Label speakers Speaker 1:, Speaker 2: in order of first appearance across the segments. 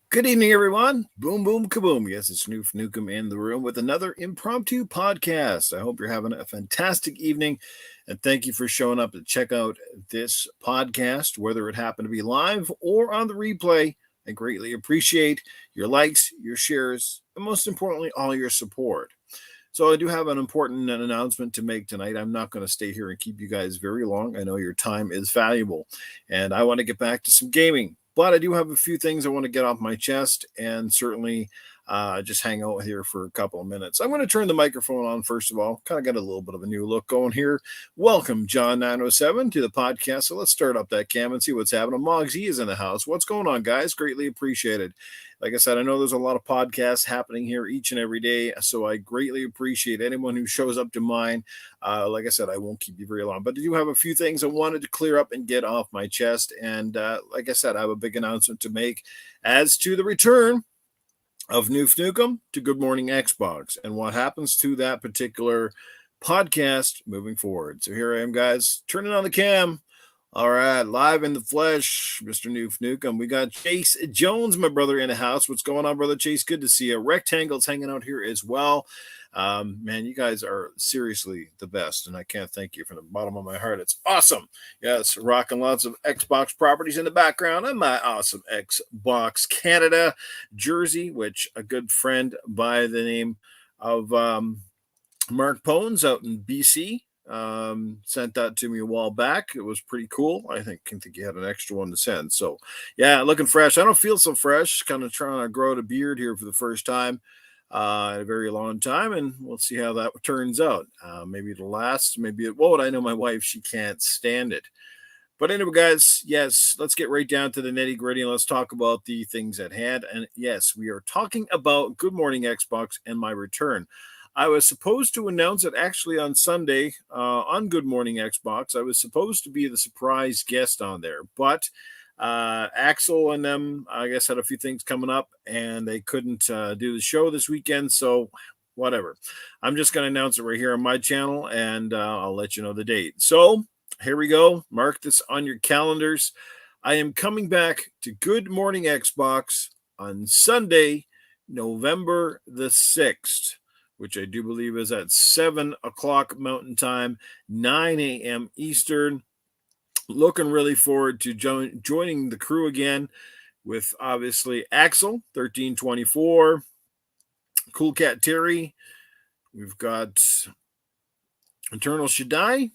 Speaker 1: Good evening, everyone. Boom, boom, kaboom. Yes, it's Newf Nukem in the room with another impromptu podcast. I hope you're having a fantastic evening, and thank you for showing up to check out this podcast, whether it happened to be live or on the replay. I greatly appreciate your likes, your shares, and most importantly, all your support. So, I do have an important announcement to make tonight. I'm not going to stay here and keep you guys very long. I know your time is valuable, and I want to get back to some gaming. But I do have a few things I want to get off my chest and certainly just hang out here for a couple of minutes. I'm going to turn the microphone on first of all. Kind of got a little bit of a new look going here. Welcome, John907, to the podcast. So let's start up that cam and see what's happening. Moggsy is in the house. What's going on, guys? Greatly appreciated. Like I said, I know there's a lot of podcasts happening here each and every day, so I greatly appreciate anyone who shows up to mine. Like I said, I won't keep you very long, but I do have a few things I wanted to clear up and get off my chest. And like I said, I have a big announcement to make as to the return of Newf Nukem to Good Morning Xbox and what happens to that particular podcast moving forward. So here I am, guys, turning on the cam. All right, live in the flesh, Mr. Newf Nukem. We got Chase Jones, my brother, in the house. What's going on, brother Chase? Good to see you. Rectangle's hanging out here as well. Man, you guys are seriously the best, and I can't thank you from the bottom of my heart. It's awesome. Yes, rocking lots of Xbox properties in the background and my awesome Xbox Canada jersey, which a good friend by the name of Mark Pones out in BC sent that to me a while back. It was pretty cool. I think he had an extra one to send. So yeah, looking fresh. I don't feel so fresh. Kind of trying to grow out a beard here for the first time in a very long time, and we'll see how that turns out. Maybe it'll last. Maybe it won't. I know my wife; she can't stand it. But anyway, guys, yes, let's get right down to the nitty gritty and let's talk about the things at hand. And yes, we are talking about Good Morning Xbox and my return. I was supposed to announce it actually on Sunday on Good Morning Xbox. I was supposed to be the surprise guest on there, but Axel and them, I guess, had a few things coming up and they couldn't do the show this weekend. So, whatever. I'm just going to announce it right here on my channel and I'll let you know the date. So, here we go. Mark this on your calendars. I am coming back to Good Morning Xbox on Sunday, November the 6th, which I do believe is at 7 o'clock Mountain Time, 9 a.m. Eastern. Looking really forward to joining the crew again with obviously Axel, 1324, Cool Cat Terry. We've got Eternal Shaddai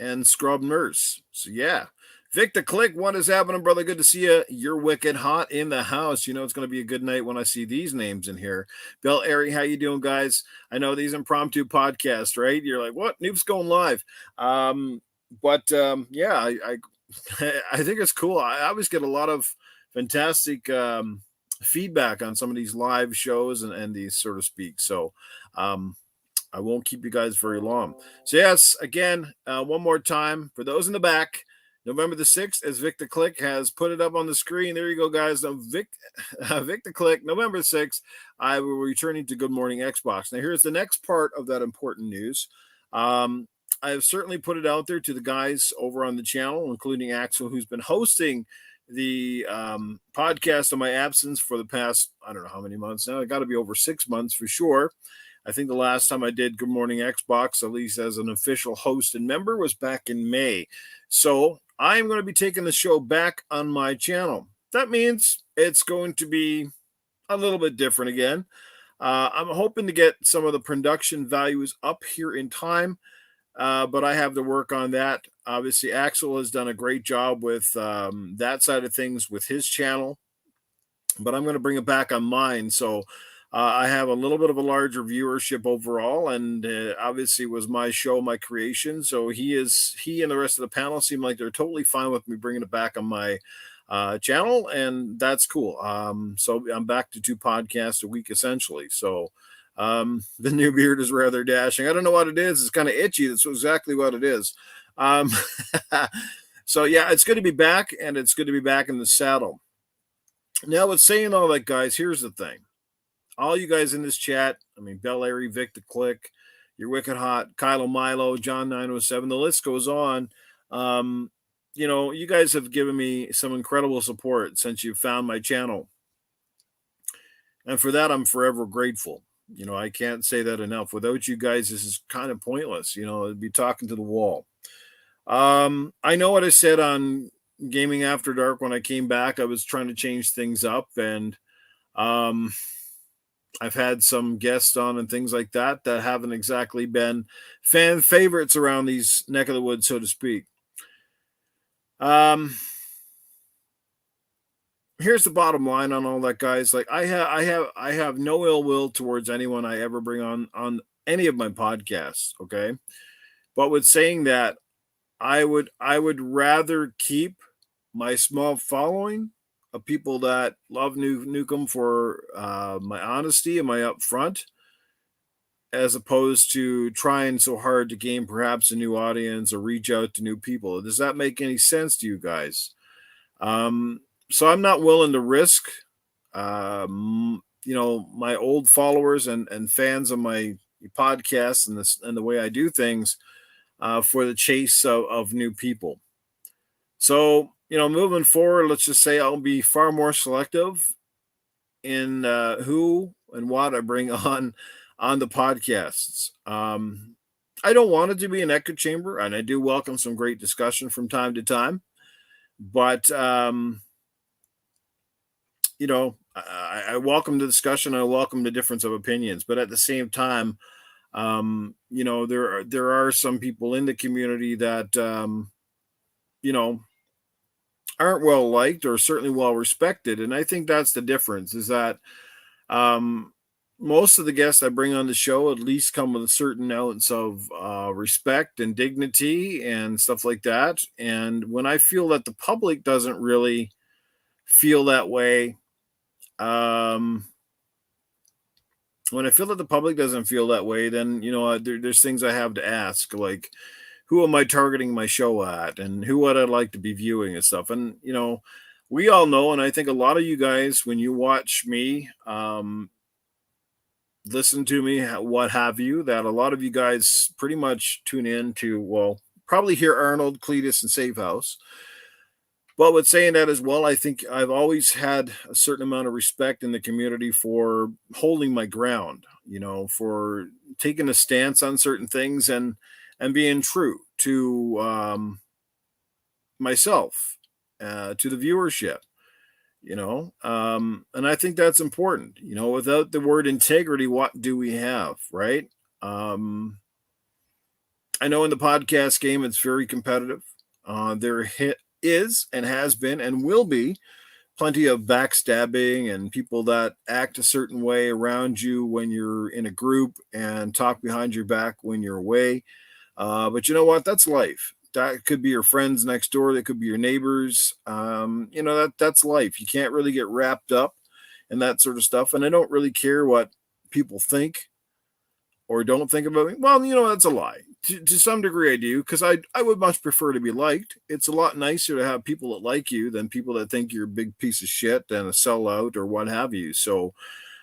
Speaker 1: and Scrub Nurse. So yeah. Victor Click, what is happening, brother? Good to see you. You're wicked hot in the house. You know it's going to be a good night when I see these names in here. Bell Airy, how you doing, guys? I know these impromptu podcasts, right? You're like, what? Noob's going live. Yeah, I I think it's cool. I always get a lot of fantastic feedback on some of these live shows and these, so to speak. So I won't keep you guys very long. So yes, again, one more time for those in the back. November the 6th, as Victor Click has put it up on the screen. There you go, guys. Now, Victor Click, November 6th, I will be returning to Good Morning Xbox. Now, here's the next part of that important news. I have certainly put it out there to the guys over on the channel, including Axel, who's been hosting the podcast on my absence for the past, I don't know how many months now. It got to be over 6 months for sure. I think the last time I did Good Morning Xbox, at least as an official host and member, was back in May. So I'm going to be taking the show back on my channel. That means it's going to be a little bit different again. I'm hoping to get some of the production values up here in time, but I have to work on that. Obviously, Axel has done a great job with that side of things with his channel, but I'm going to bring it back on mine. So I have a little bit of a larger viewership overall, and obviously was my show, my creation. So he and the rest of the panel seem like they're totally fine with me bringing it back on my channel, and that's cool. So I'm back to 2 podcasts a week essentially. So the new beard is rather dashing. I don't know what it is. It's kind of itchy. That's exactly what it is. So yeah, it's good to be back, and it's good to be back in the saddle. Now, with saying all that, guys, here's the thing. All you guys in this chat, I mean, Bell Airy, Vic the Click, You're Wicked Hot, Kylo Milo, John907, the list goes on. You know, you guys have given me some incredible support since you found my channel. And for that, I'm forever grateful. I can't say that enough. Without you guys, this is kind of pointless. It'd be talking to the wall. I know what I said on Gaming After Dark when I came back. I was trying to change things up, and um, I've had some guests on and things like that haven't exactly been fan favorites around these neck of the woods, so to speak. Um, Here's the bottom line on all that, guys. Like I have no ill will towards anyone I ever bring on any of my podcasts. Okay, but with saying that, I would rather keep my small following of people that love Newf Nukem for my honesty and my upfront, as opposed to trying so hard to gain perhaps a new audience or reach out to new people. Does that make any sense to you guys? So I'm not willing to risk, my old followers and fans of my podcast and the way I do things for the chase of new people. So, moving forward, let's just say I'll be far more selective in who and what I bring on the podcasts. I don't want it to be an echo chamber, and I do welcome some great discussion from time to time. But I welcome the discussion. I welcome the difference of opinions. But at the same time, there are some people in the community that you know aren't well liked or certainly well respected, and I think that's the difference. Is that um, most of the guests I bring on the show at least come with a certain ounce of respect and dignity and stuff like that. And when I feel that the public doesn't really feel that way, um, when I feel that the public doesn't feel that way, then there's things I have to ask, like who am I targeting my show at, and who would I like to be viewing and stuff. And we all know, and I think a lot of you guys, when you watch me, listen to me, what have you, that a lot of you guys pretty much tune in to, well, probably hear Arnold, Cletus, and Safe House. But with saying that as well, I think I've always had a certain amount of respect in the community for holding my ground, for taking a stance on certain things and being true to myself, to the viewership, and I think that's important. Without the word integrity, what do we have, right? I know in the podcast game, it's very competitive. There is and has been and will be plenty of backstabbing and people that act a certain way around you when you're in a group and talk behind your back when you're away. But you know what? That's life. That could be your friends next door. That could be your neighbors. That's life. You can't really get wrapped up in that sort of stuff. And I don't really care what people think or don't think about me. Well, that's a lie. To some degree, I do, because I would much prefer to be liked. It's a lot nicer to have people that like you than people that think you're a big piece of shit and a sellout or what have you. So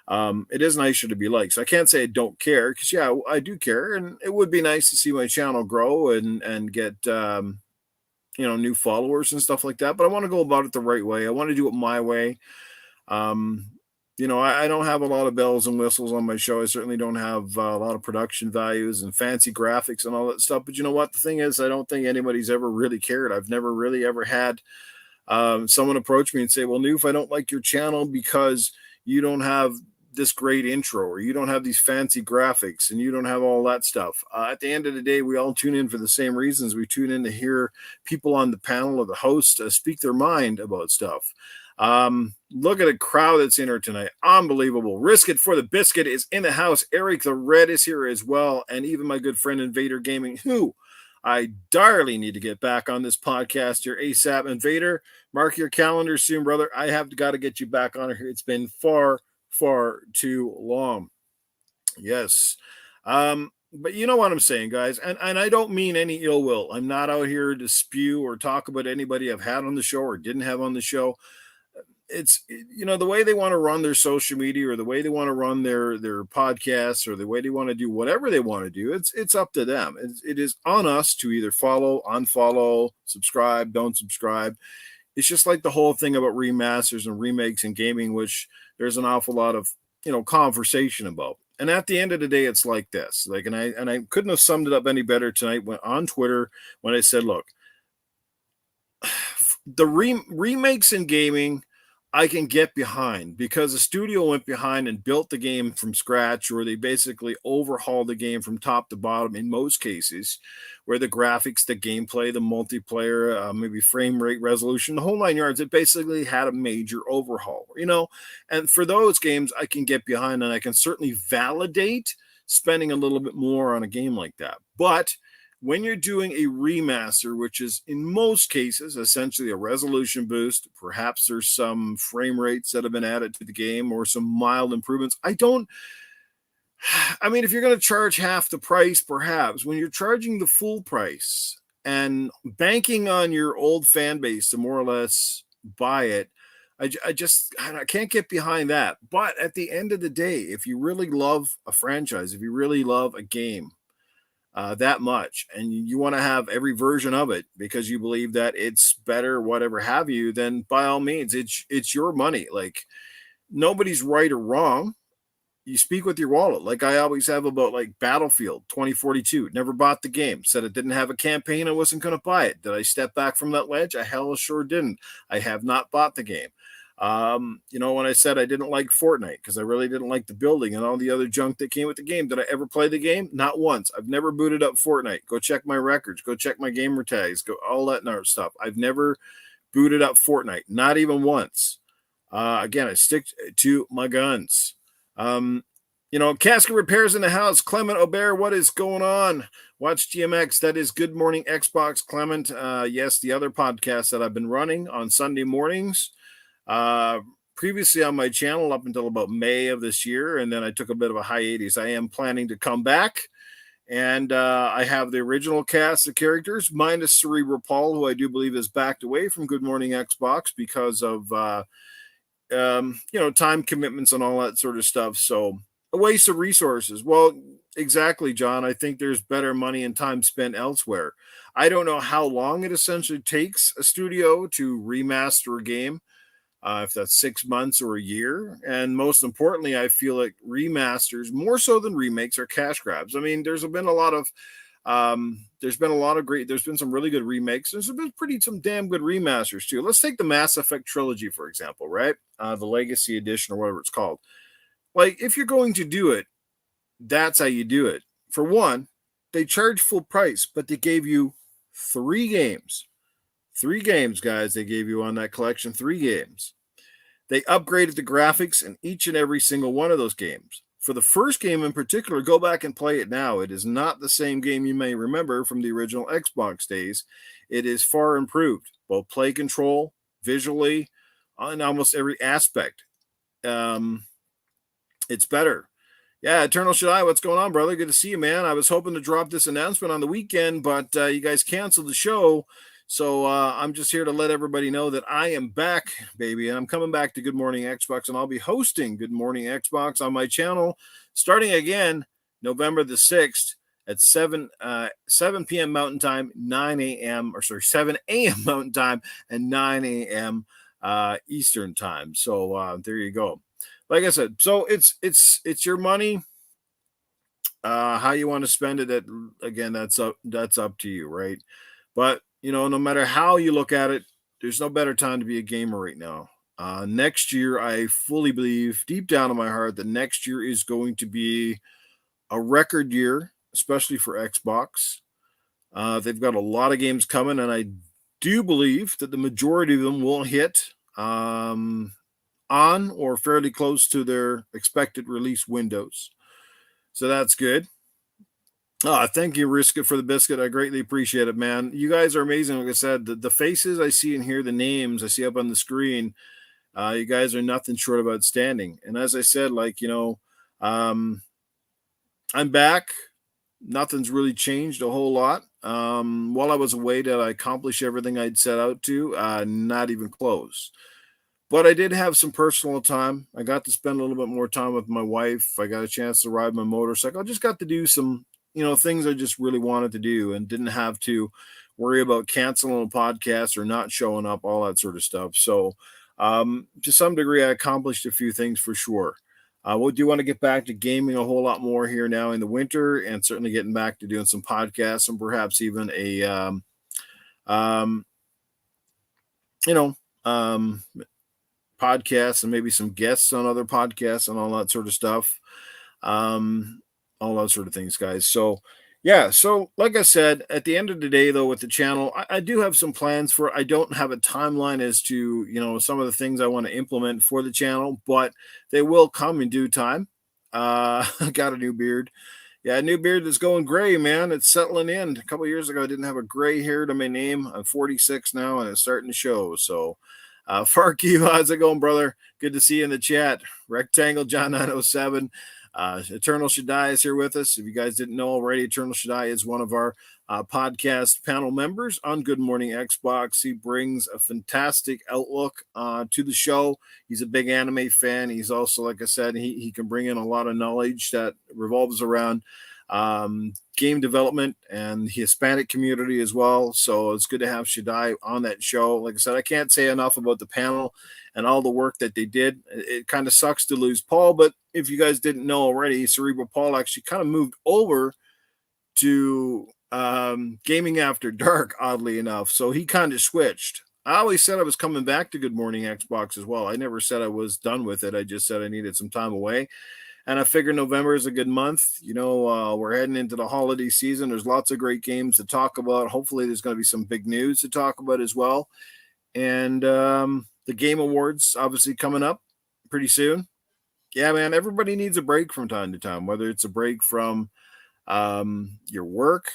Speaker 1: it is nicer to be liked. So I can't say I don't care, because yeah, I do care, and it would be nice to see my channel grow and get new followers and stuff like that. But I want to go about it the right way. I want to do it my way. Um, I don't have a lot of bells and whistles on my show. I certainly don't have a lot of production values and fancy graphics and all that stuff. But you know what? The thing is, I don't think anybody's ever really cared. I've never really ever had someone approach me and say, well, Newf, I don't like your channel because you don't have this great intro, or you don't have these fancy graphics, and you don't have all that stuff. At the end of the day, we all tune in for the same reasons. We tune in to hear people on the panel or the host speak their mind about stuff. Look at the crowd that's in here tonight. Unbelievable. Risk It for the Biscuit is in the house. Eric the Red is here as well. And even my good friend Invader Gaming, who I direly need to get back on this podcast here ASAP. Invader, mark your calendar soon, brother. I have got to get you back on here. It's been far too long. Yes. But you know what I'm saying, guys, and I don't mean any ill will. I'm not out here to spew or talk about anybody I've had on the show or didn't have on the show. It's the way they want to run their social media, or the way they want to run their podcasts, or the way they want to do whatever they want to do. It's up to them. It is on us to either follow, unfollow, subscribe, don't subscribe. It's just like the whole thing about remasters and remakes in gaming, which there's an awful lot of conversation about. And at the end of the day, it's like this. Like, and I couldn't have summed it up any better tonight when on Twitter when I said, look, the remakes in gaming I can get behind because the studio went behind and built the game from scratch, or they basically overhauled the game from top to bottom in most cases, where the graphics, the gameplay, the multiplayer, maybe frame rate, resolution, the whole 9 yards, it basically had a major overhaul. And for those games I can get behind, and I can certainly validate spending a little bit more on a game like that. But when you're doing a remaster, which is in most cases essentially a resolution boost, perhaps there's some frame rates that have been added to the game or some mild improvements. I mean, if you're going to charge half the price, perhaps when you're charging the full price and banking on your old fan base to more or less buy it, I can't get behind that. But at the end of the day, if you really love a franchise, if you really love a game, that much, and you want to have every version of it because you believe that it's better, whatever have you, then by all means, it's your money. Like, nobody's right or wrong. You speak with your wallet, like I always have about like Battlefield 2042. Never bought the game. Said it didn't have a campaign. I wasn't going to buy it. Did I step back from that ledge? I hell sure didn't. I have not bought the game. When I said I didn't like Fortnite because I really didn't like the building and all the other junk that came with the game, did I ever play the game? Not once. I've never booted up Fortnite. Go check my records. Go check my gamer tags. Go all that other stuff. I've never booted up Fortnite, not even once. Again, I stick to my guns. Casket repairs in the house. Clement Aubert, what is going on? Watch GMX. That is Good Morning Xbox. Clement, yes, the other podcast that I've been running on Sunday mornings. Previously on my channel up until about May of this year, and then I took a bit of a hiatus. I am planning to come back, and I have the original cast of characters minus Cerebral Paul, who I do believe is backed away from Good Morning Xbox because of time commitments and all that sort of stuff. So a waste of resources. Well, exactly, John. I think there's better money and time spent elsewhere. I don't know how long it essentially takes a studio to remaster a game. If that's 6 months or a year. And most importantly, I feel like remasters, more so than remakes, are cash grabs. I mean, there's been some really good remakes. There's been some damn good remasters too. Let's take the Mass Effect trilogy, for example, right? The Legacy Edition or whatever it's called. Like, if you're going to do it, that's how you do it. For one, they charge full price, but they gave you 3 games. 3 games, guys, they gave you on that collection. 3 games. They upgraded the graphics in each and every single one of those games. For the first game in particular, go back and play it now. It is not the same game you may remember from the original Xbox days. It is far improved, both play control, visually, in almost every aspect. It's better. Yeah, Eternal Shaddai, what's going on, brother? Good to see you, man. I was hoping to drop this announcement on the weekend, but you guys canceled the show. So I'm just here to let everybody know that I am back, baby. And I'm coming back to Good Morning Xbox, and I'll be hosting Good Morning Xbox on my channel starting again November the 6th at 7 p.m. Mountain Time, 7 a.m. Mountain Time, and 9 a.m. Eastern Time. So there you go. Like I said, so it's your money. How you want to spend it, that's up to you, right? But no matter how you look at it, there's no better time to be a gamer right now. Next year, I fully believe deep down in my heart that next year is going to be a record year, especially for Xbox. They've got a lot of games coming, and I do believe that the majority of them will hit on or fairly close to their expected release windows. So that's good. Thank you, Riska, for the biscuit. I greatly appreciate it, man. You guys are amazing. Like I said, the faces I see and hear, the names I see up on the screen, you guys are nothing short of outstanding. And as I said, I'm back. Nothing's really changed a whole lot. While I was away, did I accomplish everything I'd set out to? Not even close. But I did have some personal time. I got to spend a little bit more time with my wife. I got a chance to ride my motorcycle. I just got to do some things I just really wanted to do and didn't have to worry about canceling a podcast or not showing up, all that sort of stuff. So to some degree, I accomplished a few things for sure. We do want to get back to gaming a whole lot more here now in the winter, and certainly getting back to doing some podcasts and perhaps even a um, you know um, podcasts and maybe some guests on other podcasts and all that sort of stuff. Um, all those sort of things, guys. So, yeah. So, like I said, at the end of the day, though, with the channel, I do have some plans for. I don't have a timeline as to some of the things I want to implement for the channel, but they will come in due time. I got a new beard. Yeah, new beard is going gray, man. It's settling in. A couple years ago, I didn't have a gray hair to my name. I'm 46 now, and it's starting to show. So, Farky, how's it going, brother? Good to see you in the chat. Rectangle John 907. Eternal Shaddai is here with us. If you guys didn't know already, Eternal Shaddai is one of our podcast panel members on Good Morning Xbox. He brings a fantastic outlook to the show. He's a big anime fan. He's also, like I said, he can bring in a lot of knowledge that revolves around game development and the Hispanic community as well. So it's good to have Shaddai on that show. Like I said, I can't say enough about the panel and all the work that they did. It kind of sucks to lose Paul, but if you guys didn't know already, Cerebral Paul actually kind of moved over to Gaming After Dark, oddly enough. So he kind of switched. I always said I was coming back to Good Morning Xbox as well. I never said I was done with it. I just said I needed some time away. And I figure November is a good month. We're heading into the holiday season. There's lots of great games to talk about. Hopefully, there's going to be some big news to talk about as well. And the Game Awards, obviously, coming up pretty soon. Yeah, man, everybody needs a break from time to time, whether it's a break from your work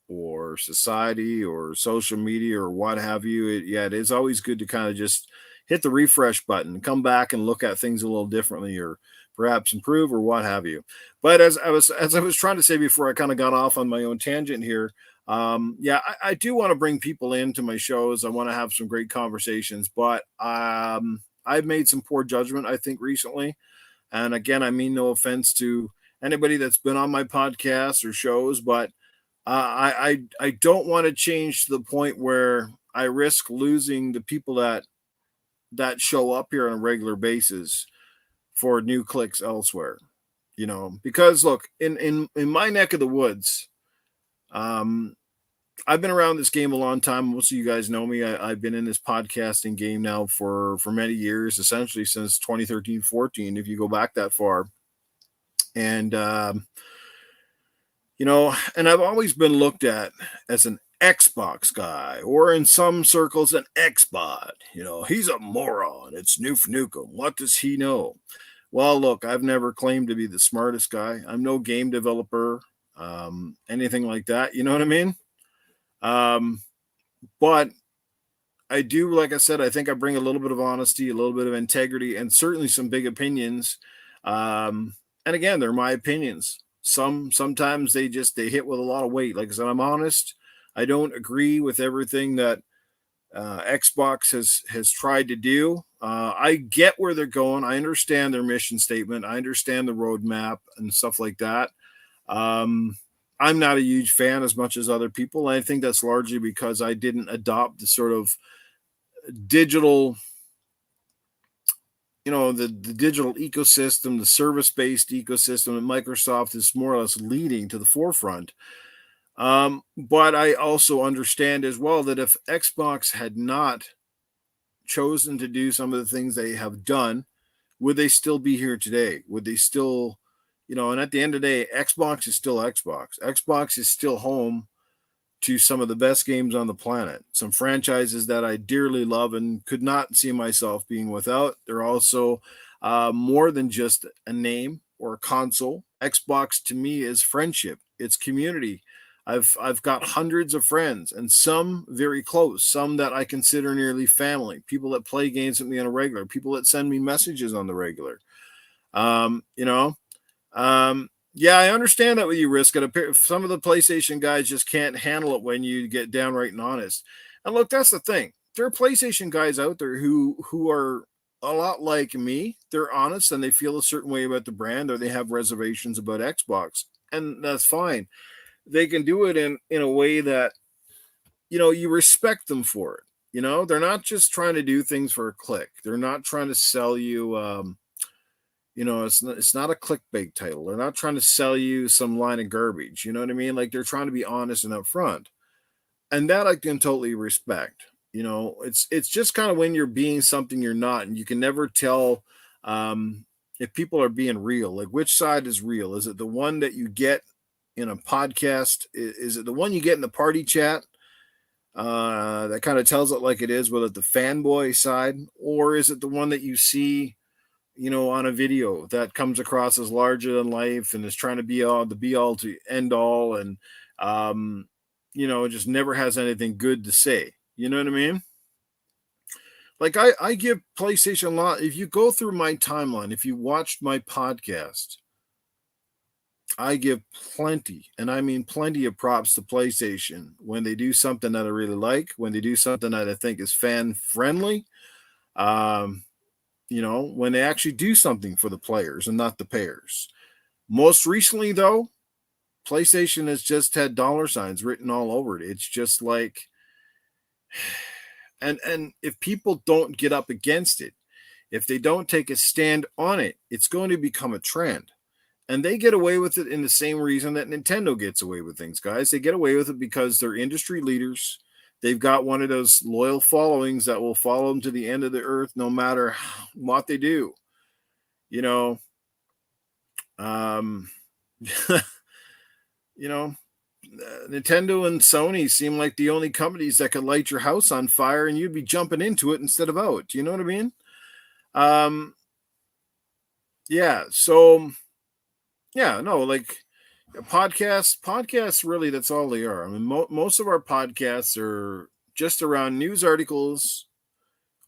Speaker 1: or society or social media or what have you. It is always good to kind of just hit the refresh button, come back and look at things a little differently, or perhaps improve or what have you. But as I was trying to say before I kind of got off on my own tangent here, I do want to bring people into my shows. I want to have some great conversations, but I've made some poor judgment, I think, recently. And again, I mean no offense to anybody that's been on my podcasts or shows, but I don't want to change to the point where I risk losing the people that show up here on a regular basis for new clicks elsewhere. Because look, in my neck of the woods, I've been around this game a long time. Most of you guys know me. I've been in this podcasting game now for many years, essentially since 2013, 14, if you go back that far. And and I've always been looked at as an Xbox guy, or in some circles, an Xbot. He's a moron. It's Newf Nukem. What does he know? Well, look, I've never claimed to be the smartest guy. I'm no game developer, anything like that. You know what I mean? But I do, like I said, I think I bring a little bit of honesty, a little bit of integrity, and certainly some big opinions. And again, they're my opinions. Sometimes they hit with a lot of weight. Like I said, I'm honest. I don't agree with everything that Xbox has tried to do. I get where they're going. I understand their mission statement. I understand the roadmap and stuff like that. I'm not a huge fan as much as other people. I think that's largely because I didn't adopt the sort of digital, the digital ecosystem, the service-based ecosystem that Microsoft is more or less leading to the forefront. But I also understand as well that if Xbox had not chosen to do some of the things they have done, would they still be here today? Would they still, and at the end of the day, Xbox is still Xbox. Xbox is still home to some of the best games on the planet, some franchises that I dearly love and could not see myself being without. They're also more than just a name or a console. Xbox to me is friendship. It's community. I've got hundreds of friends, and some very close, some that I consider nearly family, people that play games with me on a regular, people that send me messages on the regular. Yeah, I understand that with you, Risk. Some of the PlayStation guys just can't handle it when you get downright and honest. And look, that's the thing. There are PlayStation guys out there who are a lot like me. They're honest and they feel a certain way about the brand, or they have reservations about Xbox, and that's fine. They can do it in a way that you respect them for it. They're not just trying to do things for a click. They're not trying to sell you It's not a clickbait title. They're not trying to sell you some line of garbage. You know what I mean? Like, they're trying to be honest and upfront, and that I can totally respect. It's just kind of when you're being something you're not, and you can never tell um, if people are being real. Like, which side is real? Is it the one that you get in a podcast? Is it the one you get in the party chat? That kind of tells it like it is, whether the fanboy side, or is it the one that you see, on a video that comes across as larger than life and is trying to be all the be all to end all, and um, just never has anything good to say. You know what I mean? Like, I give PlayStation a lot. If you go through my timeline, if you watched my podcast, I give plenty, and I mean plenty of props to PlayStation when they do something that I really like, when they do something that I think is fan friendly, um, when they actually do something for the players and not the payers. Most recently, though, PlayStation has just had dollar signs written all over it. It's just like, and if people don't get up against it, if they don't take a stand on it, it's going to become a trend. And they get away with it in the same reason that Nintendo gets away with things, guys. They get away with it because they're industry leaders. They've got one of those loyal followings that will follow them to the end of the earth no matter what they do. You know, um, you know, Nintendo and Sony seem like the only companies that could light your house on fire and you'd be jumping into it instead of out. You know what I mean? Um, yeah. So, yeah, no, like podcasts, really, that's all they are. I mean, most of our podcasts are just around news articles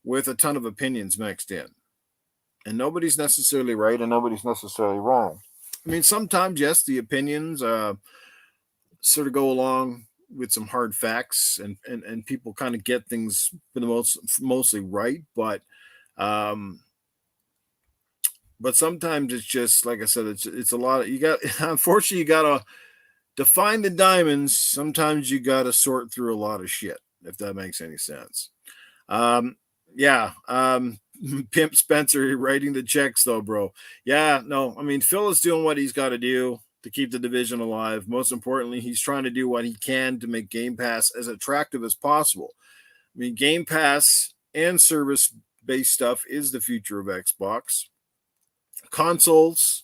Speaker 1: with a ton of opinions mixed in. And nobody's necessarily right and nobody's necessarily wrong. I mean, sometimes, yes, the opinions sort of go along with some hard facts, and people kind of get things for the mostly right, um, but sometimes it's just like I said, it's a lot of, you got unfortunately you gotta define the diamonds. Sometimes you gotta sort through a lot of shit, if that makes any sense. Um, yeah. Pimp Spencer writing the checks though, bro. Yeah, no, I mean, Phil is doing what he's got to do to keep the division alive. Most importantly, he's trying to do what he can to make Game Pass as attractive as possible. I mean, Game Pass and service based stuff is the future of Xbox. Consoles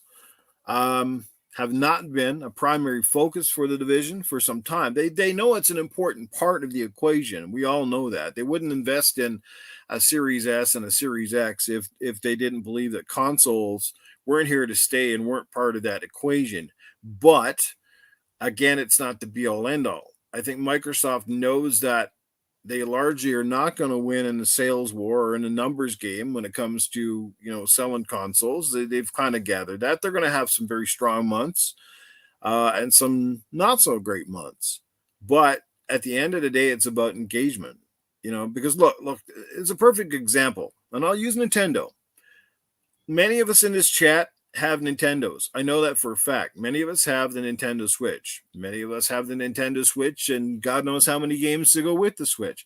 Speaker 1: have not been a primary focus for the division for some time. They know it's an important part of the equation. We all know that. They wouldn't invest in a Series S and a Series X if they didn't believe that consoles weren't here to stay and weren't part of that equation. But again, it's not the be all end all. I think Microsoft knows that they largely are not going to win in the sales war or in the numbers game when it comes to selling consoles. They've kind of gathered that they're going to have some very strong months and some not so great months, but at the end of the day, it's about engagement. Because look, it's a perfect example, and I'll use Nintendo. Many of us in this chat have Nintendos. I know that for a fact. Many of us have the Nintendo Switch. Many of us have the Nintendo Switch, and God knows how many games to go with the Switch.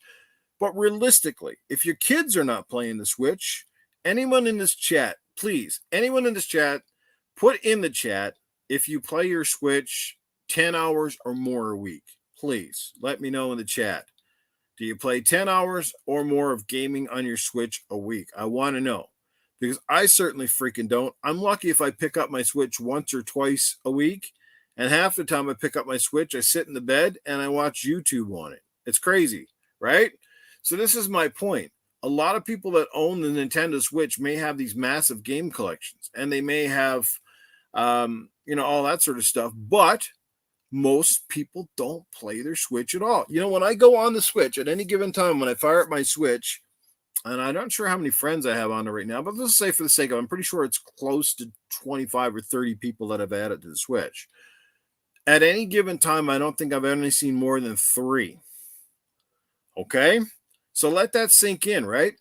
Speaker 1: But realistically, if your kids are not playing the Switch, anyone in this chat, please, anyone in this chat, put in the chat if you play your Switch 10 hours or more a week. Please let me know in the chat. Do you play 10 hours or more of gaming on your Switch a week? I want to know. Because I certainly freaking don't. I'm lucky if I pick up my Switch once or twice a week. And half the time I pick up my Switch, I sit in the bed and I watch YouTube on it. It's crazy, right? So this is my point. A lot of people that own the Nintendo Switch may have these massive game collections. And they may have, all that sort of stuff. But most people don't play their Switch at all. When I go on the Switch at any given time, when I fire up my Switch, and I'm not sure how many friends I have on it right now, but let's say for the sake of, I'm pretty sure it's close to 25 or 30 people that have added to the Switch. At any given time, I don't think I've only seen more than 3. Okay? So let that sink in, right?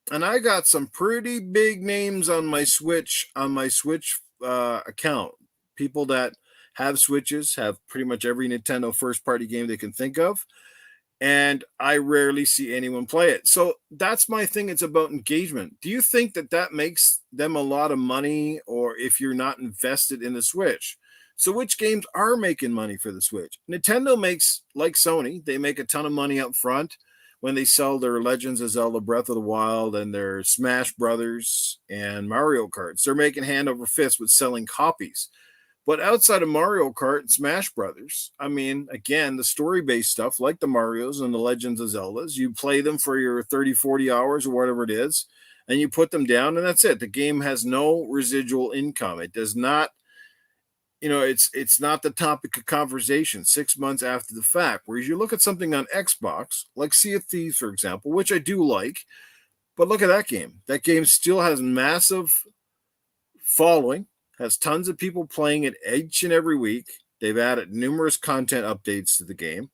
Speaker 1: And I got some pretty big names on my Switch, account. People that have Switches, have pretty much every Nintendo first-party game they can think of. and I rarely see anyone play it. So that's my thing. It's about engagement. Do you think that that makes them a lot of money, or if you're not invested in the Switch? So which games are making money for the Switch? Nintendo makes, like Sony, they make a ton of money up front when they sell their Legends of Zelda Breath of the Wild and their Smash Brothers and Mario Karts. They're making hand over fist with selling copies. But outside of Mario Kart and Smash Brothers, I mean, again, the story based stuff like the Marios and the Legends of Zeldas, you play them for your 30, 40 hours or whatever it is, and you put them down, and that's it. The game has no residual income. It does not, it's not the topic of conversation 6 months after the fact. Whereas you look at something on Xbox, like Sea of Thieves, for example, which I do like, but look at that game. That game still has massive following, has tons of people playing it each and every week. They've added numerous content updates to the game,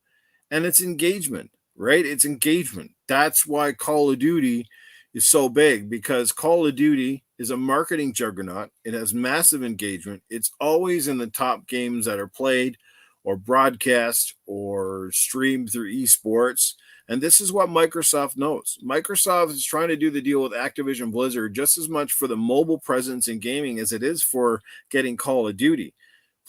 Speaker 1: and it's engagement, right? It's engagement. That's why Call of Duty is so big, because Call of Duty is a marketing juggernaut. It has massive engagement. It's always in the top games that are played or broadcast or streamed through esports. And this is what Microsoft knows. Microsoft is trying to do the deal with Activision Blizzard just as much for the mobile presence in gaming as it is for getting Call of Duty.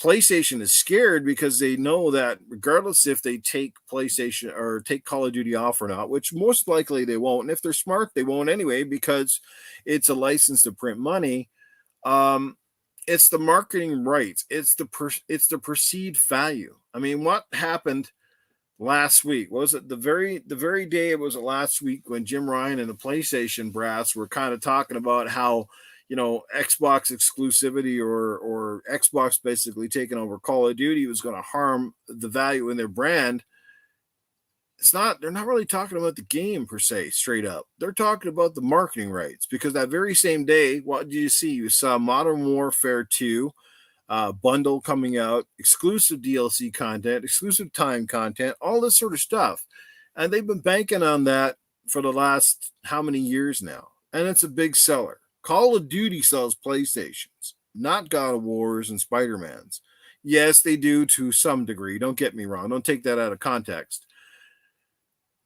Speaker 1: PlayStation is scared because they know that regardless if they take PlayStation or take Call of Duty off or not, which most likely they won't, and if they're smart, they won't anyway because it's a license to print money. It's the marketing rights. It's the perceived value. I mean, what happened last week? Was it the very day it was last week when Jim Ryan and the PlayStation brass were kind of talking about how Xbox exclusivity or Xbox basically taking over Call of Duty was going to harm the value in their brand. They're not really talking about the game per se, straight up. They're talking about the marketing rights, because that very same day, what did you see? You saw Modern Warfare 2 bundle coming out, exclusive DLC content, exclusive time content, all this sort of stuff. And they've been banking on that for the last how many years now? And it's a big seller. Call of Duty sells PlayStations, not God of Wars and Spider-Mans. Yes, they do to some degree. Don't get me wrong. Don't take that out of context.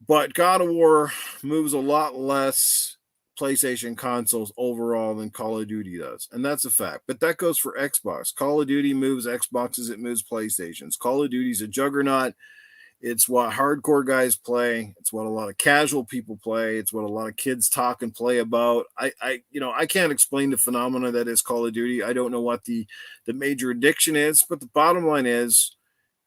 Speaker 1: But God of War moves a lot less PlayStation consoles overall than Call of Duty does. And that's a fact. But that goes for Xbox. Call of Duty moves Xboxes, it moves PlayStations. Call of Duty's a juggernaut. It's what hardcore guys play. It's what a lot of casual people play. It's what a lot of kids talk and play about. I can't explain the phenomena that is Call of Duty. I don't know what the major addiction is, but the bottom line is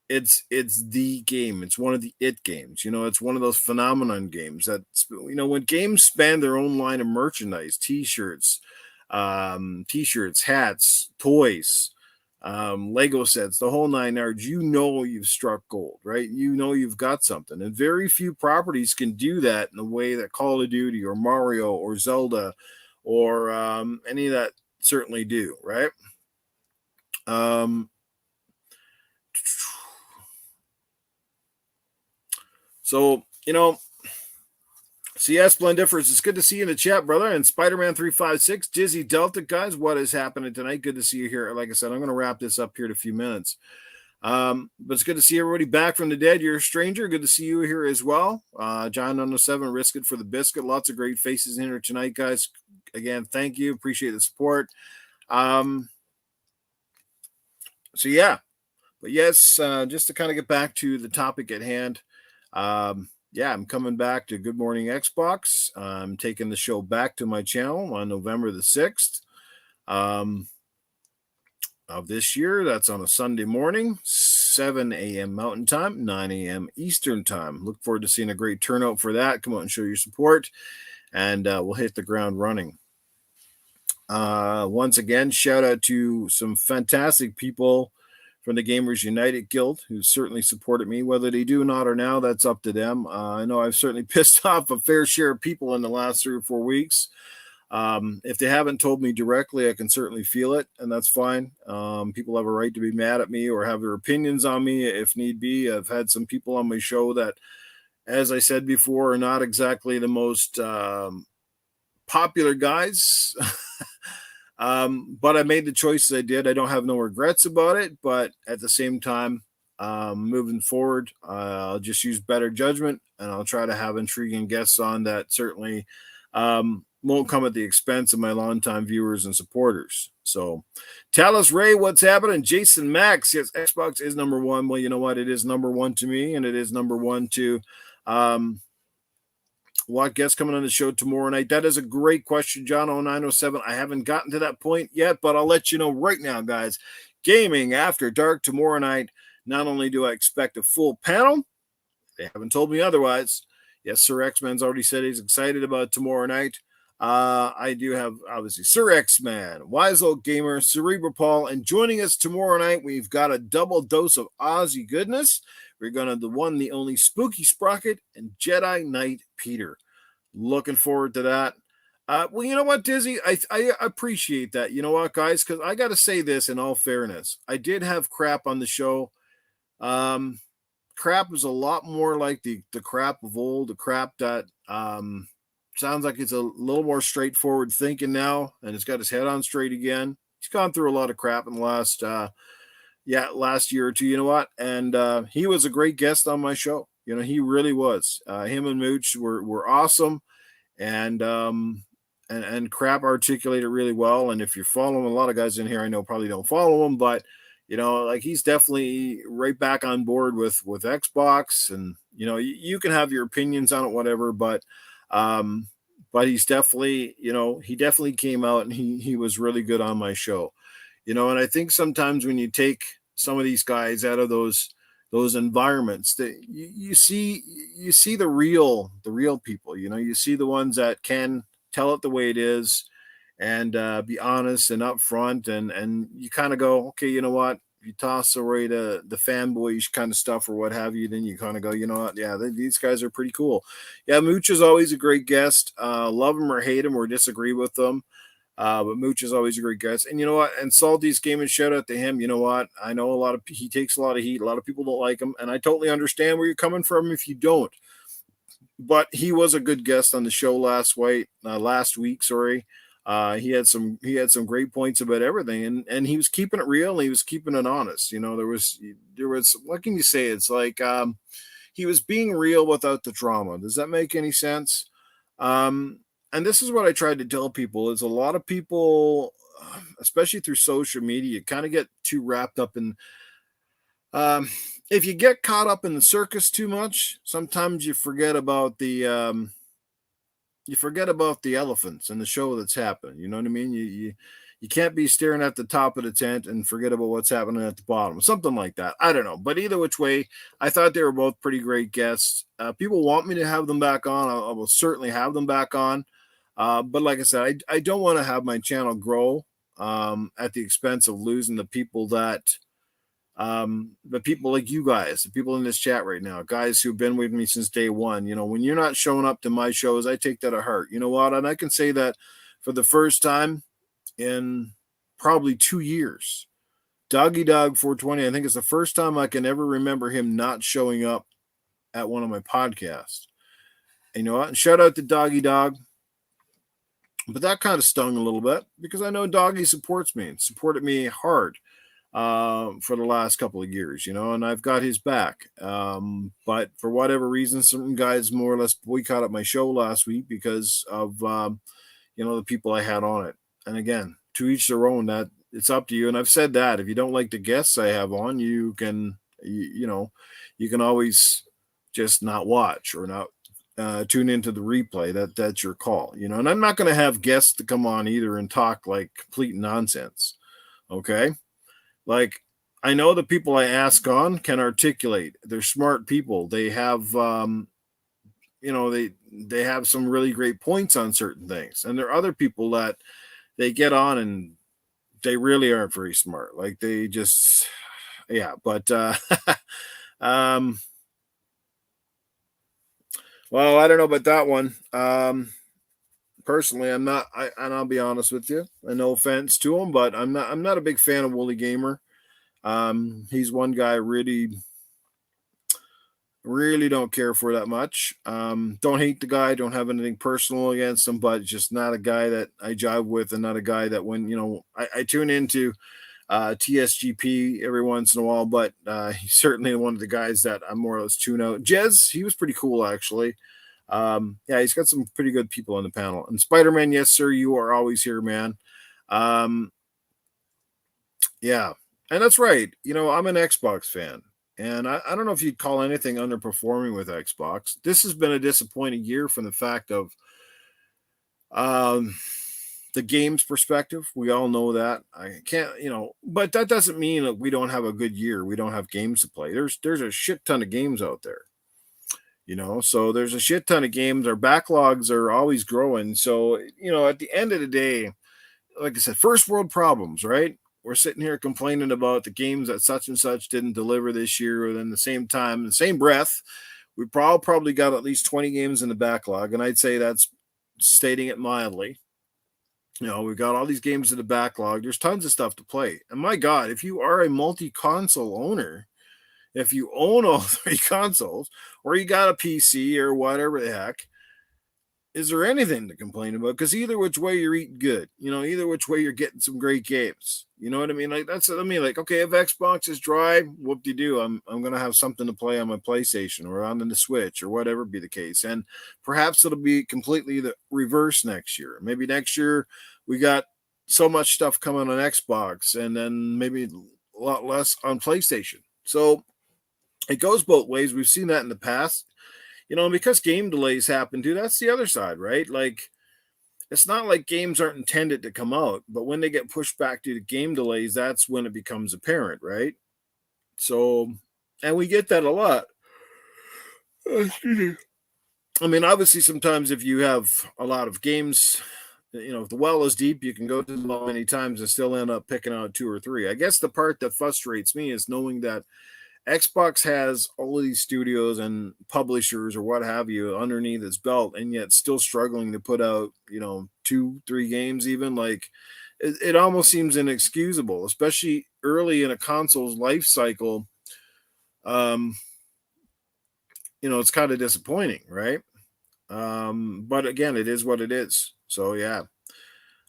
Speaker 1: it's the game. It's one of the games. It's one of those phenomenon games that when games span their own line of merchandise, t-shirts, hats, toys, Lego sets, the whole nine yards, you've struck gold, right? You've got something. And very few properties can do that in the way that Call of Duty or Mario or Zelda or any of that certainly do, right? So, CS Splendiferous, it's good to see you in the chat, brother. And Spider-Man 356, Jizzy Delta, guys, what is happening tonight? Good to see you here. Like I said, I'm going to wrap this up here in a few minutes. But it's good to see everybody back from the dead. You're a stranger. Good to see you here as well. John 107, Risk It for the Biscuit. Lots of great faces in here tonight, guys. Again, thank you. Appreciate the support. So, yeah. But yes, just to kind of get back to the topic at hand, I'm coming back to Good Morning Xbox. I'm taking the show back to my channel on November the 6th of this year. That's on a Sunday morning, 7 a.m. Mountain Time, 9 a.m. Eastern Time. Look forward to seeing a great turnout for that. Come out and show your support, and we'll hit the ground running. Once again, shout out to some fantastic people from the Gamers United Guild, who certainly supported me. Whether they do not or now, that's up to them. I know I've certainly pissed off a fair share of people in the last 3 or 4 weeks. If they haven't told me directly, I can certainly feel it, and that's fine. People have a right to be mad at me or have their opinions on me if need be. I've had some people on my show that, as I said before, are not exactly the most popular guys. But I made the choices I did. I don't have no regrets about it, but at the same time, moving forward. I'll just use better judgment, and I'll try to have intriguing guests on that certainly won't come at the expense of my longtime viewers and supporters. So, Talis Ray, what's happening? Jason Max, yes, Xbox is number one. Well, you know what? It is number one to me, and it is number one to what guests coming on the show tomorrow night? That is a great question, John 0907. I haven't gotten to that point yet, but I'll let you know right now, guys. Gaming After Dark tomorrow night. Not only do I expect a full panel, they haven't told me otherwise. Yes, Sir X-Man's already said he's excited about tomorrow night. I do have, obviously, Sir X-Man, Wise Old Gamer, Cerebral Paul, and joining us tomorrow night, we've got a double dose of Aussie goodness. We're going to the one, the only Spooky Sprocket and Jedi Knight Peter. Looking forward to that. Well, you know what, Dizzy? I appreciate that. You know what, guys? Because I got to say this in all fairness. I did have crap on the show. Crap is a lot more like the crap of old, the crap that sounds like it's a little more straightforward thinking now, and it's got his head on straight again. He's gone through a lot of crap in the last year or two, you know what? And he was a great guest on my show. You know, he really was. Him and Mooch were awesome, and Crap articulated really well. And if you're following a lot of guys in here, I know probably don't follow him, but you know, like he's definitely right back on board with Xbox, and you know, you can have your opinions on it, whatever, but he's definitely, you know, he definitely came out and he was really good on my show, you know. And I think sometimes when you take some of these guys out of those environments, that you see the real people, you know, you see the ones that can tell it the way it is and be honest and upfront, and you kind of go, okay, you know what, you toss away the fanboyish kind of stuff or what have you, then you kind of go, you know what, yeah, these guys are pretty cool. Yeah, Mooch is always a great guest. Love him or hate him or disagree with them, but Mooch is always a great guest. And you know what, and Salty's Gaming, shout out to him. You know what, I know he takes a lot of heat, a lot of people don't like him, and I totally understand where you're coming from if you don't, but he was a good guest on the show last week, sorry. He had some great points about everything, and he was keeping it real, and he was keeping it honest. You know, there was what can you say? It's like he was being real without the drama. Does that make any sense? And this is what I tried to tell people: is a lot of people, especially through social media, kind of get too wrapped up in. If you get caught up in the circus too much, sometimes you forget about the elephants in the show that's happening. You know what I mean? You can't be staring at the top of the tent and forget about what's happening at the bottom. Something like that. I don't know. But either which way, I thought they were both pretty great guests. People want me to have them back on. I will certainly have them back on. But like I said, I don't want to have my channel grow at the expense of losing the people that the people like you guys, the people in this chat right now, guys who've been with me since day one. You know, when you're not showing up to my shows, I take that to heart. You know what? And I can say that for the first time in probably 2 years, Doggy Dog 420, I think it's the first time I can ever remember him not showing up at one of my podcasts. And you know what? And shout out to Doggy Dog. But that kind of stung a little bit because I know Doggy supports me and supported me hard for the last couple of years, you know, and I've got his back. But for whatever reason, certain guys more or less boycotted my show last week because of, you know, the people I had on it. And again, to each their own, that it's up to you. And I've said that if you don't like the guests I have on, you can, you know, you can always just not watch or not tune into the replay. That's your call, you know. And I'm not going to have guests to come on either and talk like complete nonsense. Okay. Like, I know the people I ask on can articulate. They're smart people. They have, you know, they have some really great points on certain things. And there are other people that they get on and they really aren't very smart. Like they just, yeah. But, well, I don't know about that one. Personally, and I'll be honest with you, and no offense to him, but I'm not a big fan of Wooly Gamer. He's one guy I really don't care for that much. Don't hate the guy, don't have anything personal against him, but just not a guy that I jive with, and not a guy that when, you know, I tune into TSGP every once in a while, but he's certainly one of the guys that I'm more or less tune out. Jez, he was pretty cool actually. Yeah, he's got some pretty good people on the panel. And Spider-Man, yes, sir, you are always here, man. Um, yeah, and that's right. I'm an Xbox fan. And I don't know if you'd call anything underperforming with Xbox. This has been a disappointing year from the fact of um, the games perspective. We all know that. I can't, but that doesn't mean that we don't have a good year. We don't have games to play. There's a shit ton of games out there. So there's a shit ton of games. Our backlogs are always growing. So, at the end of the day, like I said, first world problems, right? We're sitting here complaining about the games that such and such didn't deliver this year, and then the same time, in the same breath, we probably got at least 20 games in the backlog, and I'd say that's stating it mildly. We've got all these games in the backlog. There's tons of stuff to play. And my God, if you are a multi-console owner, if you own all 3 consoles, or you got a PC or whatever the heck, is there anything to complain about? Because either which way you're eating good, either which way you're getting some great games. You know what I mean? Like that's what I mean. Like, okay, if Xbox is dry, whoop de doo. I'm gonna have something to play on my PlayStation or on the Switch or whatever be the case. And perhaps it'll be completely the reverse next year. Maybe next year we got so much stuff coming on Xbox and then maybe a lot less on PlayStation. So it goes both ways. We've seen that in the past. Because game delays happen too, that's the other side, right? Like, it's not like games aren't intended to come out, but when they get pushed back due to game delays, that's when it becomes apparent, right? So, and we get that a lot. I mean, obviously, sometimes if you have a lot of games, if the well is deep, you can go to the well many times and still end up picking out 2 or 3. I guess the part that frustrates me is knowing that Xbox has all of these studios and publishers or what have you underneath its belt, and yet still struggling to put out, 2, 3 games even. Like, it almost seems inexcusable, especially early in a console's life cycle. Um, it's kind of disappointing, right? But again, it is what it is. So yeah.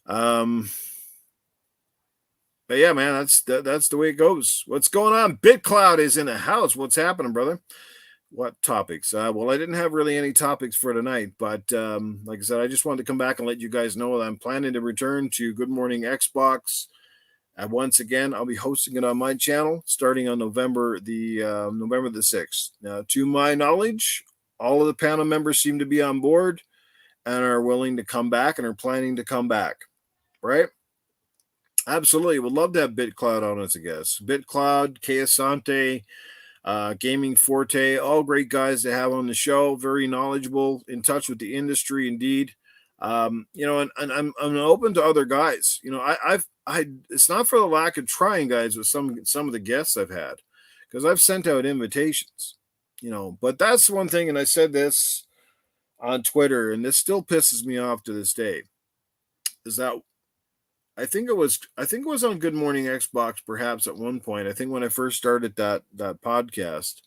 Speaker 1: Um, but yeah, man, that's the way it goes. What's going on? BitCloud is in the house. What's happening, brother? What topics? Well, I didn't have really any topics for tonight, but like I said, I just wanted to come back and let you guys know that I'm planning to return to Good Morning Xbox. Once again, I'll be hosting it on my channel starting on November the 6th. Now, to my knowledge, all of the panel members seem to be on board and are willing to come back and are planning to come back. Right? Absolutely. Would love to have BitCloud on as a guest. BitCloud, Asante, Gaming Forte, all great guys to have on the show. Very knowledgeable, in touch with the industry, indeed. And I'm open to other guys. It's not for the lack of trying, guys, with some of the guests I've had, because I've sent out invitations. But that's one thing, and I said this on Twitter, and this still pisses me off to this day, is that I think it was on Good Morning Xbox, perhaps at one point. I think when I first started that podcast,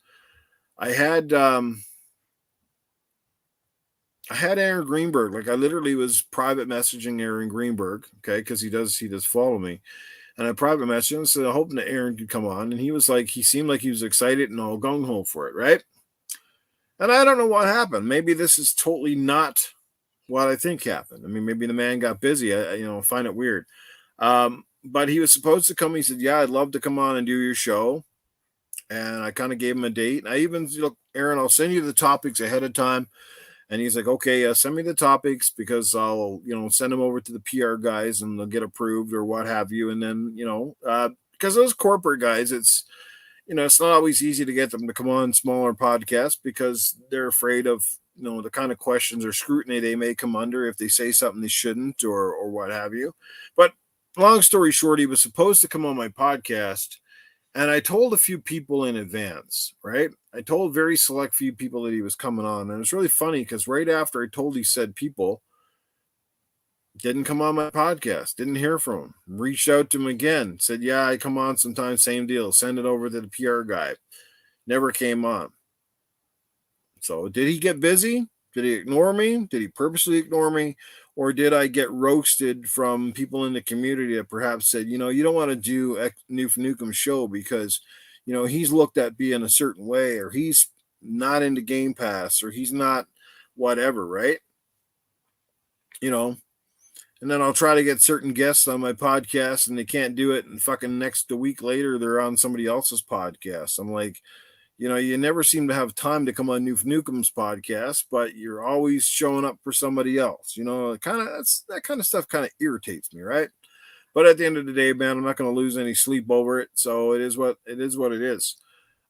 Speaker 1: I had Aaron Greenberg. Like, I literally was private messaging Aaron Greenberg, okay, because he does follow me, and I private messaged him, so hoping that Aaron could come on, and he seemed like he was excited and all gung ho for it, right? And I don't know what happened. Maybe this is totally not what I think happened. I mean, maybe the man got busy. I find it weird. But he was supposed to come. He said, "Yeah, I'd love to come on and do your show." And I kind of gave him a date. And I even, Aaron, I'll send you the topics ahead of time. And he's like, "Okay, send me the topics because I'll, send them over to the PR guys and they'll get approved or what have you." And then, because those corporate guys, it's not always easy to get them to come on smaller podcasts because they're afraid of, the kind of questions or scrutiny they may come under if they say something they shouldn't or what have you. But long story short, he was supposed to come on my podcast, and I told a few people in advance, right? I told very select few people that he was coming on, and it's really funny because right after I told these said people, didn't come on my podcast, didn't hear from him, reached out to him again, said, "Yeah, I come on sometimes, same deal, send it over to the PR guy." Never came on. So did he get busy? Did he ignore me? Did he purposely ignore me? or did I get roasted from people in the community that perhaps said, you don't want to do Newf Nukem show because, he's looked at being a certain way, or he's not into Game Pass, or he's not whatever, right? And then I'll try to get certain guests on my podcast and they can't do it. And fucking next a week later, they're on somebody else's podcast. I'm like, you never seem to have time to come on Newf Nukem's podcast, but you're always showing up for somebody else. That kind of stuff kind of irritates me, right? But at the end of the day, man, I'm not going to lose any sleep over it. So it is what it is.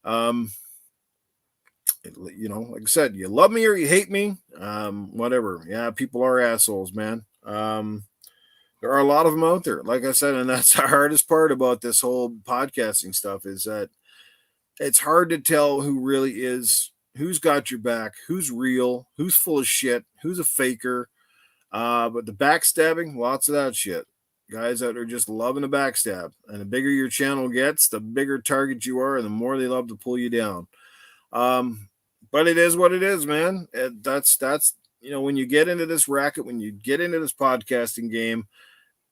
Speaker 1: Like I said, you love me or you hate me, whatever. Yeah, people are assholes, man. There are a lot of them out there, like I said, and that's the hardest part about this whole podcasting stuff is that it's hard to tell who really is, who's got your back, who's real, who's full of shit, who's a faker. But the backstabbing, lots of that shit. Guys that are just loving a backstab. And the bigger your channel gets, the bigger target you are, and the more they love to pull you down. But it is what it is, man. That's when you get into this racket, when you get into this podcasting game,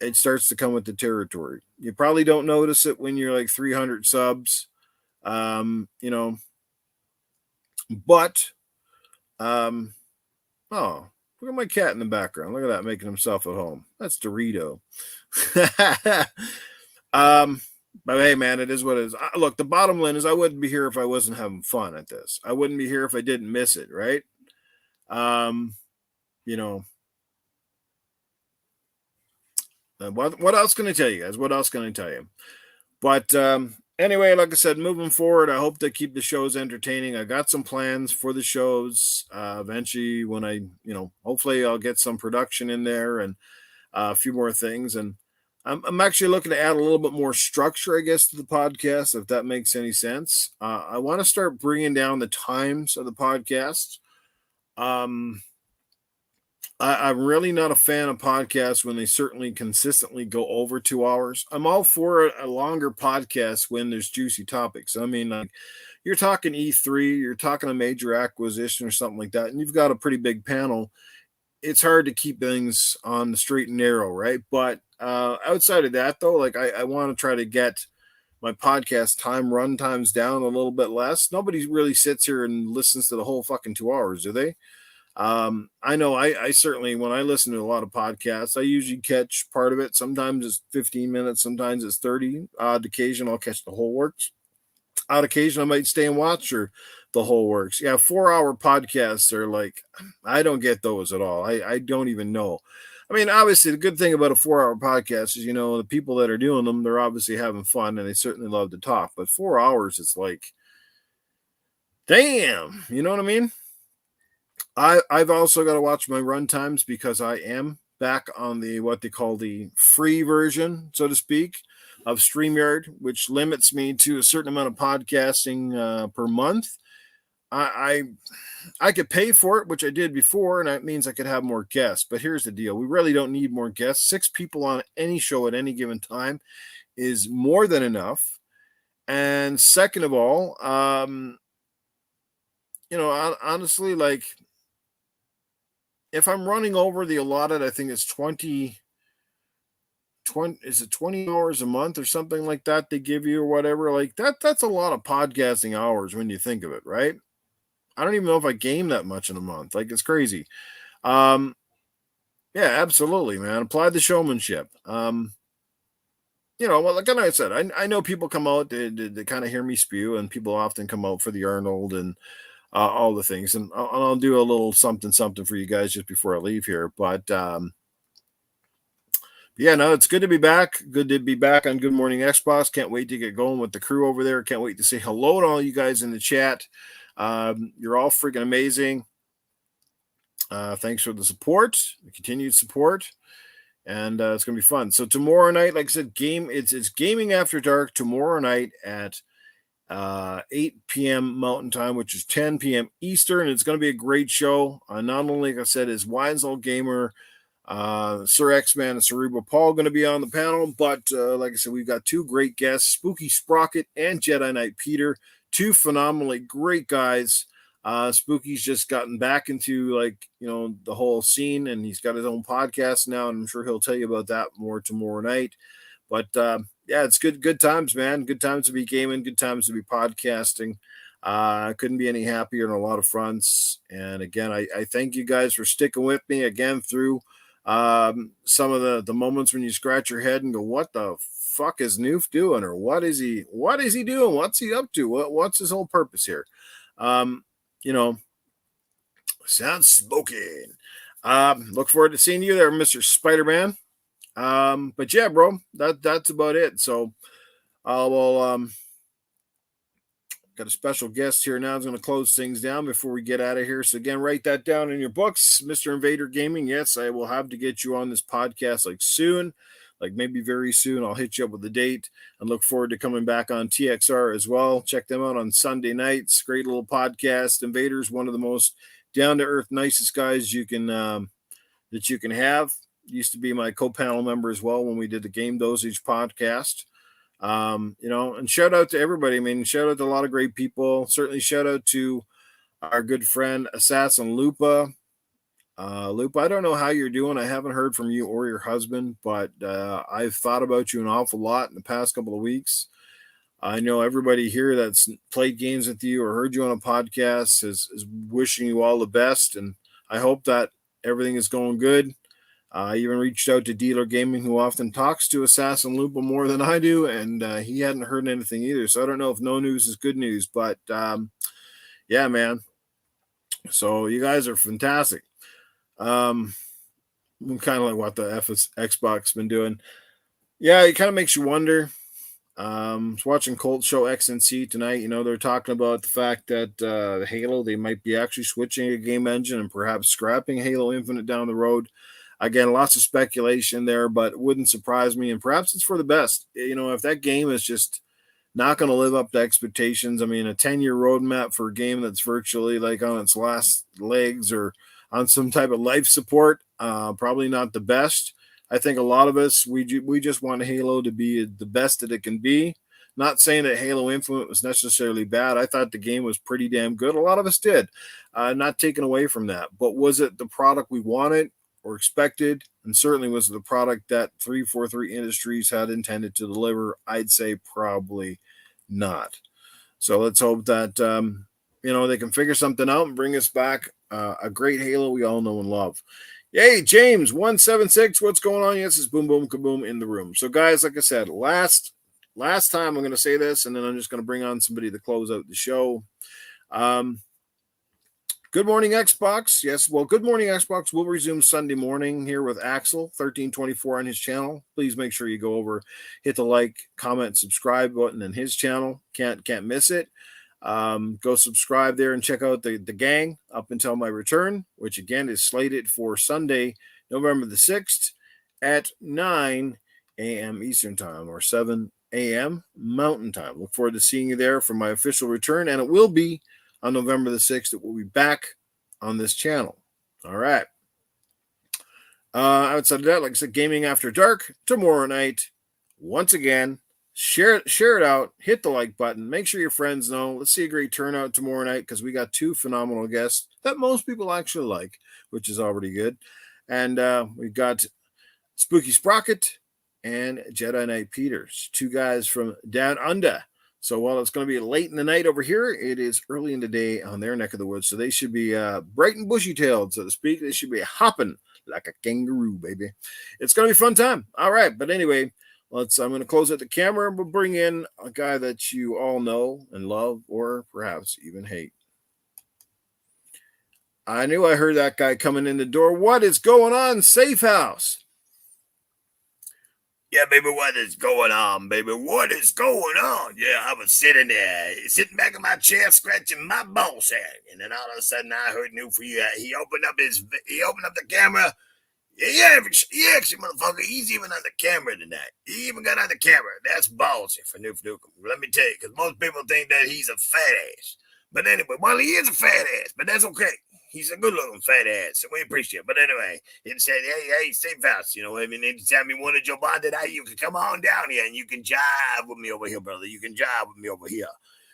Speaker 1: it starts to come with the territory. You probably don't notice it when you're like 300 subs. But oh, look at my cat in the background. Look at that, making himself at home. That's Dorito. But hey, man, it is what it is. Look, the bottom line is I wouldn't be here if I wasn't having fun at this. I wouldn't be here if I didn't miss it, right? What else can I tell you guys? What else can I tell you? But anyway, like I said, moving forward, I hope to keep the shows entertaining. I got some plans for the shows. Eventually, when I, hopefully I'll get some production in there and a few more things. And I'm actually looking to add a little bit more structure, I guess, to the podcast, if that makes any sense. I want to start bringing down the times of the podcast. I'm really not a fan of podcasts when they certainly consistently go over 2 hours. I'm all for a longer podcast when there's juicy topics. I mean, like you're talking E3, you're talking a major acquisition or something like that, and you've got a pretty big panel. It's hard to keep things on the straight and narrow, right? But outside of that, though, like I want to try to get my podcast run times down a little bit less. Nobody really sits here and listens to the whole fucking 2 hours, do they? I know I certainly, when I listen to a lot of podcasts, I usually catch part of it. Sometimes it's 15 minutes, sometimes it's 30. Odd occasion, I'll catch the whole works. Odd occasion, I might stay and watch or the whole works. Yeah, 4-hour podcasts are like, I don't get those at all. I don't even know. I mean, obviously, the good thing about a 4-hour podcast is, the people that are doing them, they're obviously having fun and they certainly love to talk. But 4 hours, it's like, damn, you know what I mean? I've also got to watch my run times because I am back on what they call the free version, so to speak, of StreamYard, which limits me to a certain amount of podcasting per month. I could pay for it, which I did before, and that means I could have more guests. But here's the deal. We really don't need more guests. 6 people on any show at any given time is more than enough. And second of all, honestly, like, if I'm running over the allotted, I think it's 20, is it 20 hours a month or something like that they give you or whatever? Like that's a lot of podcasting hours when you think of it, right? I don't even know if I game that much in a month. Like it's crazy. Yeah, absolutely, man. Apply the showmanship. Well, like I said, I know people come out to kind of hear me spew, and people often come out for the Arnold and all the things, and I'll do a little something for you guys just before I leave here. But yeah, no, it's good to be back. Good to be back on Good Morning Xbox. Can't wait to get going with the crew over there. Can't wait to say hello to all you guys in the chat. You're all freaking amazing. Thanks for the support, the continued support, and it's gonna be fun. So tomorrow night, like I said, it's Gaming After Dark tomorrow night at 8 p.m. Mountain Time, which is 10 p.m. Eastern. It's going to be a great show. Not only, like I said, is Winesall Gamer, Sir X-Man, and Cerebral Paul going to be on the panel, but like I said, we've got 2 great guests, Spooky Sprocket and Jedi Knight Peter, 2 phenomenally great guys. Spooky's just gotten back into the whole scene, and he's got his own podcast now, and I'm sure he'll tell you about that more tomorrow night. But yeah, it's good times, man. Good times to be gaming, good times to be podcasting. I couldn't be any happier on a lot of fronts. And again, I thank you guys for sticking with me again through some of the moments when you scratch your head and go, what the fuck is Newf doing? Or what is he doing? What's he up to? What's his whole purpose here? Sounds smoking. Look forward to seeing you there, Mr. Spider-Man. But yeah, bro, that's about it. So we'll got a special guest here now. I'm going to close things down before we get out of here. So again, write that down in your books, Mr. Invader Gaming. Yes, I will have to get you on this podcast soon, maybe very soon. I'll hit you up with the date and look forward to coming back on TXR as well. Check them out on Sunday nights. Great little podcast. Invader's one of the most down-to-earth, nicest guys you can that you can have. Used to be my co-panel member as well when we did the Game Dosage podcast. And shout out to everybody. I mean, shout out to a lot of great people. Certainly shout out to our good friend Assassin Lupa. Lupa, I don't know how you're doing. I haven't heard from you or your husband, but I've thought about you an awful lot in the past couple of weeks. I know everybody here that's played games with you or heard you on a podcast is wishing you all the best, and I hope that everything is going good. I even reached out to Dealer Gaming, who often talks to Assassin Lupa more than I do, and he hadn't heard anything either. So I don't know if no news is good news, but yeah, man. So you guys are fantastic. I'm kind of like what the Xbox been doing. Yeah, it kind of makes you wonder. I was watching Colt Show XNC tonight. They're talking about the fact that Halo, they might be actually switching a game engine and perhaps scrapping Halo Infinite down the road. Again, lots of speculation there, but it wouldn't surprise me. And perhaps it's for the best. If that game is just not going to live up to expectations, I mean, a 10-year roadmap for a game that's virtually on its last legs or on some type of life support, probably not the best. I think a lot of us, we just want Halo to be the best that it can be. Not saying that Halo Infinite was necessarily bad. I thought the game was pretty damn good. A lot of us did. Not taken away from that. But was it the product we wanted or expected? And certainly was it the product that 343 Industries had intended to deliver? I'd say probably not. So let's hope that they can figure something out and bring us back a great Halo we all know and love. Yay, James 176, what's going on? Yes, it's Boom Boom Kaboom in the room. So guys, like I said, last time I'm going to say this, and then I'm just going to bring on somebody to close out the show. Good morning, Xbox. Yes, well, Good Morning Xbox will resume Sunday morning here with Axel, 1324 on his channel. Please make sure you go over, hit the like, comment, subscribe button in his channel. Can't miss it. Go subscribe there and check out the gang up until my return, which again is slated for Sunday, November the 6th at 9 a.m. Eastern Time or 7 a.m. Mountain Time. Look forward to seeing you there for my official return, and it will be on November the 6th. It will be back on this channel. All right. Outside of that, like I said, Gaming After Dark tomorrow night. Once again, share it out. Hit the like button. Make sure your friends know. Let's see a great turnout tomorrow night because we got two phenomenal guests that most people actually like, which is already good. And we've got Spooky Sprocket and Jedi Knight Peters, two guys from down under. So while it's going to be late in the night over here, it is early in the day on their neck of the woods. So they should be bright and bushy-tailed, so to speak. They should be hopping like a kangaroo, baby. It's going to be a fun time. All right. But anyway, I'm going to close out the camera and we'll bring in a guy that you all know and love or perhaps even hate. I knew I heard that guy coming in the door. What is going on, Safe House? Yeah, baby, what is going on, baby? What is going on? Yeah, I was sitting back in my chair, scratching my ball sack, and then all of a sudden I heard Newf. He opened up the camera. Yeah, actually, motherfucker, he's even on the camera tonight. He even got on the camera. That's ballsy for Newf Nukem. Let me tell you, because most people think that he's a fat ass. But anyway, well, he is a fat ass, but that's okay. He's a good-looking fat ass, so we appreciate it. But anyway, he said, hey, Safe House, anytime you wanted your bond tonight, you can come on down here and you can jive with me over here, brother. You can jive with me over here.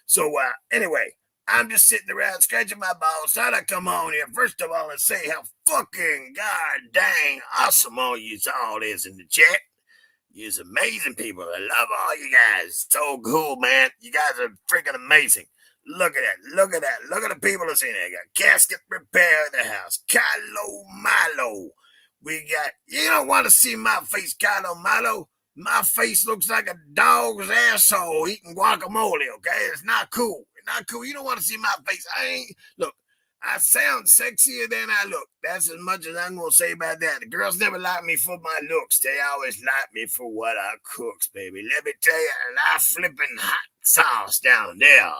Speaker 1: So, anyway, I'm just sitting around scratching my balls. Thought I'd come on here first of all and say how fucking god dang awesome all you all is in the chat. You're amazing people. I love all you guys. So cool, man. You guys are freaking amazing. Look at that. Look at that. Look at the people that's in there. Got casket repair at the house. Kylo Milo. We got, you don't want to see my face, Kylo Milo. My face looks like a dog's asshole eating guacamole, okay? It's not cool. It's not cool. You don't want to see my face. Look, I sound sexier than I look. That's as much as I'm going to say about that. The girls never like me for my looks. They always like me for what I cooks, baby. Let me tell you, and I flipping hot sauce down there.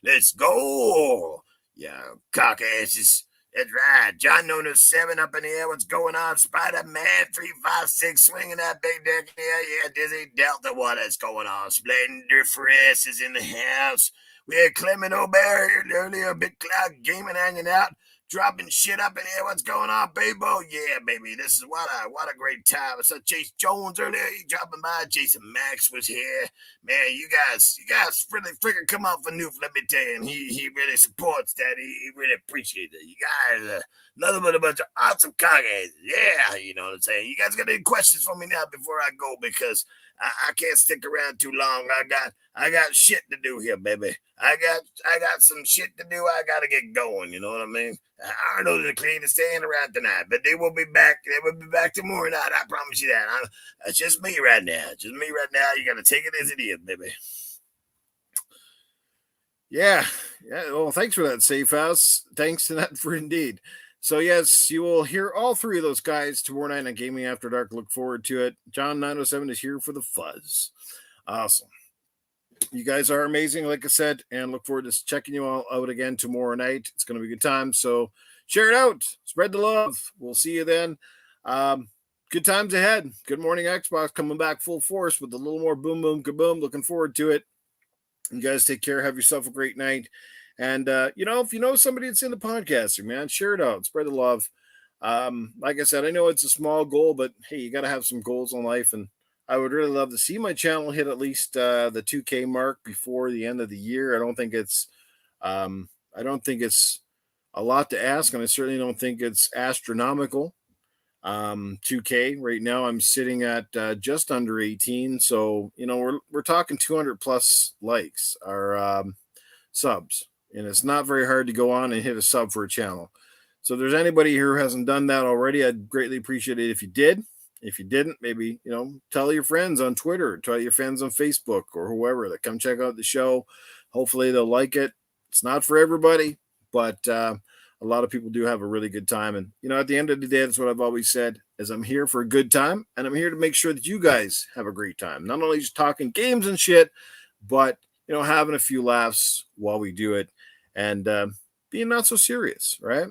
Speaker 1: Let's go. Yeah, cock asses. That's right. John Nono 7 up in the air. What's going on? Spider-Man 356 swinging that big dick in the air. Yeah, Dizzy Delta. What is going on? Splendor Friss is in the house. We had Clement Aubert here earlier. Big Cloud Gaming hanging out. Dropping shit up in here. What's going on, baby? Yeah, baby. This is what a great time. I saw Chase Jones earlier. He dropping by. Jason Max was here. Man, you guys really freaking come out for Newf, let me tell you. And he really supports that. He really appreciates it. You guys nothing but a bunch of awesome cockheads. Yeah, you know what I'm saying. You guys got any questions for me now before I go? Because I can't stick around too long. I got shit to do here, baby. I got some shit to do. I gotta get going. You know what I mean? Arnold and Clean is staying around tonight, but they will be back. They will be back tomorrow night. I promise you that. It's just me right now. Just me right now. You gotta take it as it is, baby. Yeah. Well, thanks for that, Safe House. Thanks to that for indeed. So yes, you will hear all three of those guys tomorrow night on Gaming After Dark. Look forward to it. John 907 is here for the fuzz. Awesome. You guys are amazing, like I said, and look forward to checking you all out again tomorrow night. It's going to be a good time. So share it out. Spread the love. We'll see you then. Good times ahead. Good morning, Xbox coming back full force with a little more boom, boom, kaboom. Looking forward to it. You guys take care. Have yourself a great night. And, if you know somebody that's in the podcasting, man, share it out. Spread the love. Like I said, I know it's a small goal, but hey, you got to have some goals in life. And I would really love to see my channel hit at least the 2K mark before the end of the year. I don't think it's a lot to ask, and I certainly don't think it's astronomical. 2K right now, I'm sitting at just under 18, so we're talking 200 plus likes or subs, and it's not very hard to go on and hit a sub for a channel. So if there's anybody here who hasn't done that already, I'd greatly appreciate it if you did. If you didn't, maybe, tell your friends on Twitter, tell your friends on Facebook or whoever that come check out the show. Hopefully they'll like it. It's not for everybody, but a lot of people do have a really good time. And, at the end of the day, that's what I've always said is I'm here for a good time, and I'm here to make sure that you guys have a great time. Not only just talking games and shit, but, having a few laughs while we do it and being not so serious, right?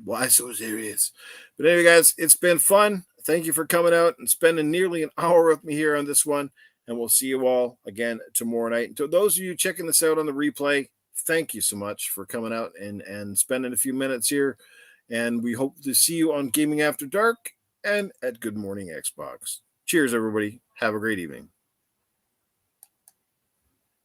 Speaker 1: Why so serious? But anyway, guys, it's been fun. Thank you for coming out and spending nearly an hour with me here on this one. And we'll see you all again tomorrow night. And to those of you checking this out on the replay, thank you so much for coming out and spending a few minutes here. And we hope to see you on Gaming After Dark and at Good Morning Xbox. Cheers, everybody. Have a great evening.